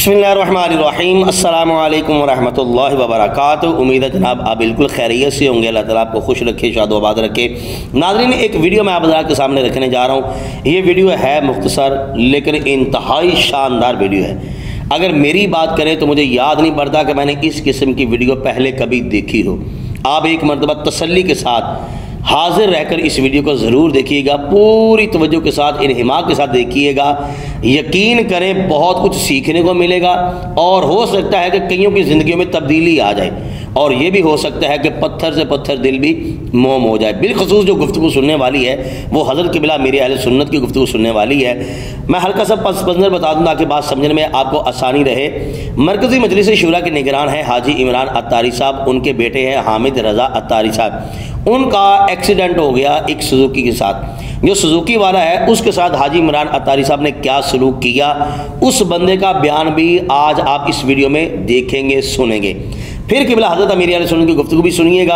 बिस्मिल्लाहिर्रहमानिर्रहीम। अस्सलाम वालेकुम वरहमतुल्लाहि वबरकातुहू। उम्मीद है जनाब आप बिल्कुल खैरियत से होंगे। अल्लाह ताला आपको खुश रखे, शाद आबाद रखे। नाज़रीन, एक वीडियो मैं आप के सामने रखने जा रहा हूँ। ये वीडियो है मुख्तसर लेकिन इंतहाई शानदार वीडियो है। अगर मेरी बात करें तो मुझे याद नहीं पड़ता कि मैंने इस किस्म की वीडियो पहले कभी देखी हो। आप एक मरतबा तसल्ली के साथ हाजिर रहकर इस वीडियो को ज़रूर देखिएगा, पूरी तवज्जो के साथ, इन्हिमाक के साथ देखिएगा। यकीन करें बहुत कुछ सीखने को मिलेगा और हो सकता है कि कईयों की ज़िंदगियों में तब्दीली आ जाए और ये भी हो सकता है कि पत्थर से पत्थर दिल भी मोम हो जाए। बिलखसूस जो गुफ्तगू सुनने वाली है वो हज़रत क़िबला मेरे अहले सुन्नत की गुफ्तगू सुनने वाली है। मैं हल्का सा पस मंज़र बता दूँ ताकि बात समझने में आपको आसानी रहे। मरकज़ी मजलिस शूरा के निगरान हैं हाजी इमरान अत्तारी साहब, उनके बेटे हैं हामिद रज़ा अत्तारी साहब। उनका एक्सीडेंट हो गया एक सुजुकी के साथ। जो सुजुकी वाला है उसके साथ हाजी इमरान अत्तारी साहब ने क्या सलूक किया, उस बंदे का बयान भी आज आप इस वीडियो में देखेंगे, सुनेंगे। फिर क़िबला हज़रत अमीर अहले सुन्नत की गुफ्तगू भी सुनिएगा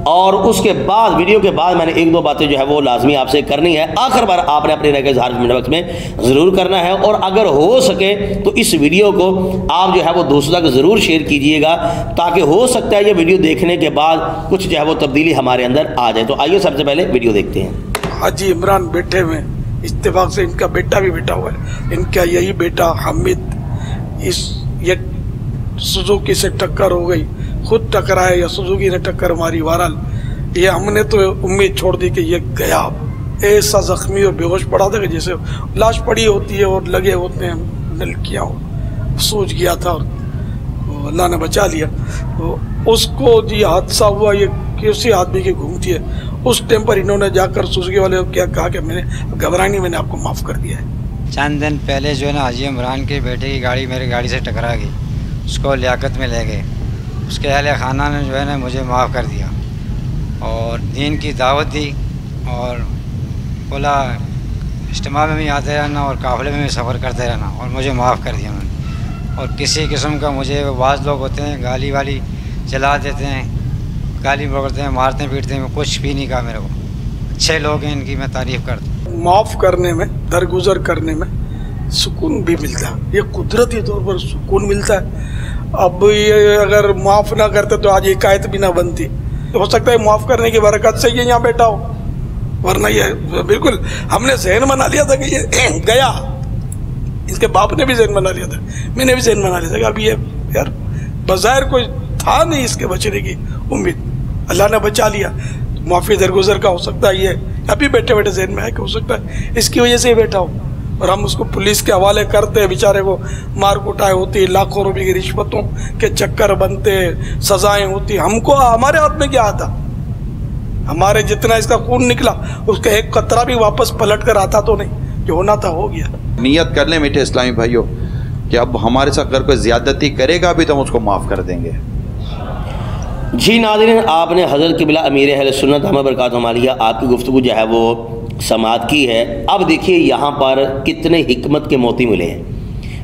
और उसके बाद वीडियो के बाद मैंने एक दो बातें जो है वो लाजमी आपसे करनी है। आखिर बार आपने अपने रह के इज़हार कमेंट बॉक्स में ज़रूर करना है और अगर हो सके तो इस वीडियो को आप जो है वो दोस्तों तक ज़रूर शेयर कीजिएगा ताकि हो सकता है ये वीडियो देखने के बाद कुछ जो है वो तब्दीली हमारे अंदर आ जाए। तो आइए सबसे पहले वीडियो देखते हैं। हाजी इमरान बैठे हुए, इत्तेफाक से इनका बेटा भी बैठा हुआ है। इनका यही बेटा हामिद, ये सुजुकी से टक्कर हो गई, खुद टकराए या सुजुकी ने टक्कर मारी। बहरहाल ये हमने तो उम्मीद छोड़ दी कि ये गया। ऐसा जख्मी और बेहोश पड़ा था कि जैसे लाश पड़ी होती है और लगे होते हैं नलकियाँ, सूझ गया था और अल्लाह ने बचा लिया। तो उसको जी हादसा हुआ, ये किसी आदमी की घूमती है। उस टाइम पर इन्होंने जाकर सुजुकी वाले को क्या कहा कि मैंने घबरानी, मैंने आपको माफ़ कर दिया है। चंद दिन पहले जो है ना हाजी इमरान के बेटे की गाड़ी मेरी गाड़ी से टकरा गई, उसको लियाकत में ले गए। उसके अहले खाना ने जो है ना मुझे माफ़ कर दिया और दीन की दावत दी और बोला इज्तिमा में भी आते रहना और काफ़िले में भी सफ़र करते रहना और मुझे माफ़ कर दिया उन्होंने। और किसी किस्म का मुझे बाज़ लोग होते हैं गाली वाली चला देते हैं, गाली पकड़ते हैं, मारते पीटते हैं, कुछ भी नहीं कहा मेरे को। अच्छे लोग हैं, इनकी मैं तारीफ़ करता हूँ। माफ़ करने में, दरगुजर करने में सुकून भी मिलता है, ये कुदरती तौर पर सुकून मिलता है। अब ये अगर माफ़ ना करते तो आज हिकायत भी ना बनती। तो हो सकता है माफ़ करने की बरकत से ये यहाँ बैठा हो, वरना ये बिल्कुल हमने जहन बना लिया था कि ये गया। इसके बाप ने भी जहन बना लिया था, मैंने भी जहन बना लिया था कि अब ये यार बज़ाहिर कोई था नहीं इसके बचने की उम्मीद, अल्लाह ने बचा लिया। माफ़ी दरगुजर का हो सकता है, ये अभी बैठे बैठे जहन में है कि हो सकता है इसकी वजह से ही बैठा हो और हम उसको पुलिस के हवाले करते हैं। बेचारे को मार कुटाई होती, लाखों रुपए की रिश्वतों के चक्कर बनते, सजाएं होती। हमको हमारे हाथ में क्या आता? हमारे जितना इसका खून निकला उसका एक कतरा भी वापस पलट कर आता तो नहीं, जो होना था हो गया। नियत कर लें मीठे इस्लामी भाइयों कि अब हमारे साथ अगर कोई ज़्यादती करेगा भी तो हम उसको माफ़ कर देंगे। जी नाज़रीन, आपने हज़रत क़िबला अमीर अहले सुन्नत दामत बरकातुहू आलिया आपकी गुफ्तगू जो है वो समात की है। अब देखिए यहाँ पर कितने हिकमत के मोती मिले हैं।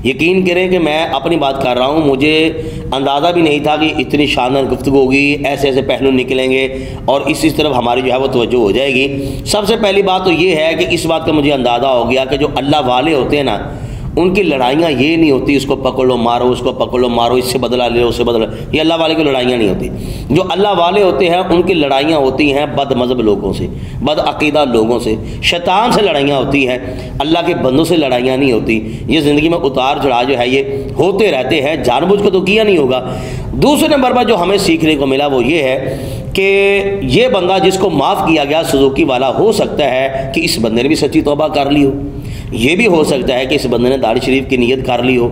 यकीन करें कि मैं अपनी बात कर रहा हूँ, मुझे अंदाज़ा भी नहीं था कि इतनी शानदार गुफ्तगू होगी, ऐसे ऐसे पहलू निकलेंगे और इस तरफ हमारी जो है वो तवज्जो हो जाएगी। सबसे पहली बात तो ये है कि इस बात का मुझे अंदाज़ा हो गया कि जो अल्लाह वाले होते हैं ना, उनकी लड़ाइयाँ ये नहीं होती इसको पकड़ लो मारो, उसको पकड़ लो मारो, इससे बदला ले लो, उससे बदला। ये अल्लाह वाले की लड़ाइयाँ नहीं होती। जो अल्लाह वाले होते हैं उनकी लड़ाइयाँ होती हैं बद मज़हब लोगों से, बद अक़ीदा लोगों से, शैतान से लड़ाइयाँ होती हैं, अल्लाह के बंदों से लड़ाइयाँ नहीं होती। ये ज़िंदगी में उतार चढ़ाव जो है ये होते रहते हैं, जानबूझ के तो किया नहीं होगा। दूसरे नंबर पर जो हमें सीखने को मिला वो ये है कि ये बंदा जिसको माफ़ किया गया सुजुकी वाला, हो सकता है कि इस बंदे ने भी सच्ची तौबा कर ली हो। ये भी हो सकता है कि इस बंदे ने दाढ़ी शरीफ की नीयत कर ली हो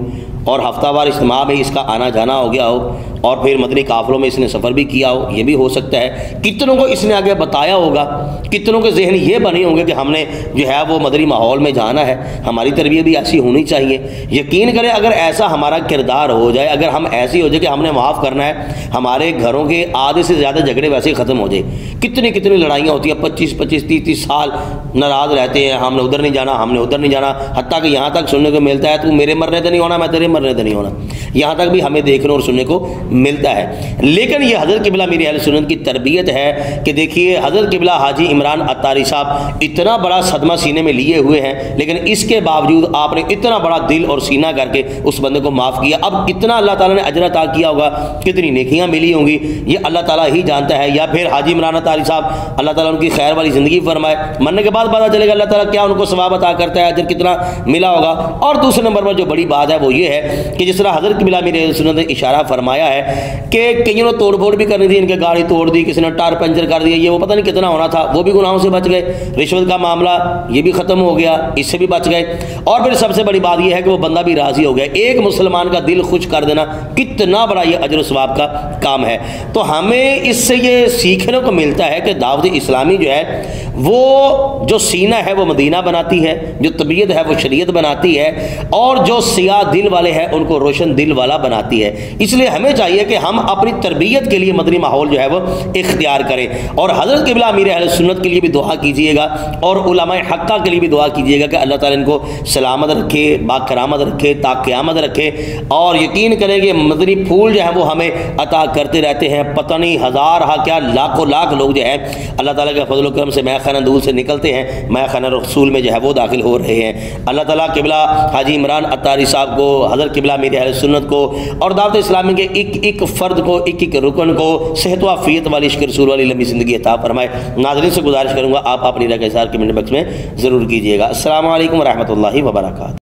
और हफ्तावार इज्तिमा में इसका आना जाना हो गया हो और फिर मदनी काफ़िलों में इसने सफ़र भी किया हो। ये भी हो सकता है। कितनों को इसने आगे बताया होगा, कितनों के जहन ये बने होंगे कि हमने जो है वो मदनी माहौल में जाना है, हमारी तरबियत भी ऐसी होनी चाहिए। यकीन करें अगर ऐसा हमारा किरदार हो जाए, अगर हम ऐसी हो जाए कि हमने माफ़ करना है, हमारे घरों के आधे से ज़्यादा झगड़े वैसे ही ख़त्म हो जाए। कितनी कितनी लड़ाइयाँ होती हैं, 25-25, 30-30 साल नाराज़ रहते हैं, हमने उधर नहीं जाना, हमने उधर नहीं जाना, हत्ता कि यहाँ तक सुनने को मिलता है तू मेरे मरने तो नहीं होना, मैं तेरे मरने तो नहीं होना। यहाँ तक भी हमें देखने और सुनने को मिलता है। लेकिन ये हज़रत क़िबला मीर अहले सुन्नत की तरबियत है कि देखिए हज़रत क़िबला हाजी इमरान अत्तारी साहब इतना बड़ा सदमा सीने में लिए हुए हैं, लेकिन इसके बावजूद आपने इतना बड़ा दिल और सीना करके उस बंदे को माफ़ किया। अब कितना अल्लाह ताला ने अजर अता किया होगा, कितनी नेकियां मिली होंगी, ये अल्लाह ताला ही जानता है। या फिर हाजी इमरान अत्तारी साहब अल्लाह ताला उनकी खैर वाली ज़िंदगी फरमाए, मरने के बाद पता चलेगा अल्लाह ताला क्या उनको सवाब अता करता है, अजर कितना मिला होगा। और दूसरे नंबर पर जो बड़ी बात है वो ये है कि जिस तरह हज़रत क़िबला मीर अहले सुन्नत ने इशारा फरमाया है कि कईयों ने तोड़ फोड़ भी करनी थी, इनके गाड़ी तोड़ दी, किसी ने टायर पंचर कर दिया, ये वो पता नहीं कितना होना था, वो भी गुनाहों से बच गए। रिश्वत का मामला ये भी ख़त्म हो गया, इससे भी बच गए। और फिर सबसे बड़ी बात यह है कि वो बंदा भी राज़ी हो गया। एक मुसलमान का दिल खुश कर देना कितना बड़ा ये अजर सवाब का काम है। तो हमें इससे ये सीखने को मिलता है कि दावत इस्लामी जो है वो जो सीना है वो मदीना बनाती है, जो तबीयत है वो शरीयत बनाती है, और जो सियाह दिल वाले हैं उनको रोशन दिल वाला बनाती है। इसलिए हमें चाहिए कि हम अपनी तरबियत के लिए मदनी माहौल जो है वो इख्तियार करें। और हज़रत क़िबला मीर अहले सुन्नत के लिए भी दुआ कीजिएगा और उलमाए हक्का के लिए भी दुआ कीजिएगा कि अल्लाह ताला इनको सलामत रखे, बाकरामत रखे, ताक़यामत रखे। और यकीन करें कि मदनी फूल जो है वो हमें अता करते रहते हैं। पता नहीं हज़ार क्या लाखों लाख लोग जो है अल्लाह ताला के फजल करम से मैखाना दूल से निकलते हैं, मैखाना रसूल में जो है वो दाखिल हो रहे हैं। अल्लाह ताला क़िबला हाजी इमरान अत्तारी साहब को, हज़रत क़िबला मीर अहले सुन्नत को और दावत इस्लामी के एक एक फ़र्द को, एक एक रुकन को सेहत व आफ़ियत वाली, इश्क़ रसूल वाली लंबी ज़िंदगी अता फरमाए। नाज़रीन से गुजारिश करूँगा आप अपनी राय के इज़हार कमेंट बॉक्स में ज़रूर कीजिएगा। अस्सलामु अलैकुम व रहमतुल्लाहि व बरकातहू।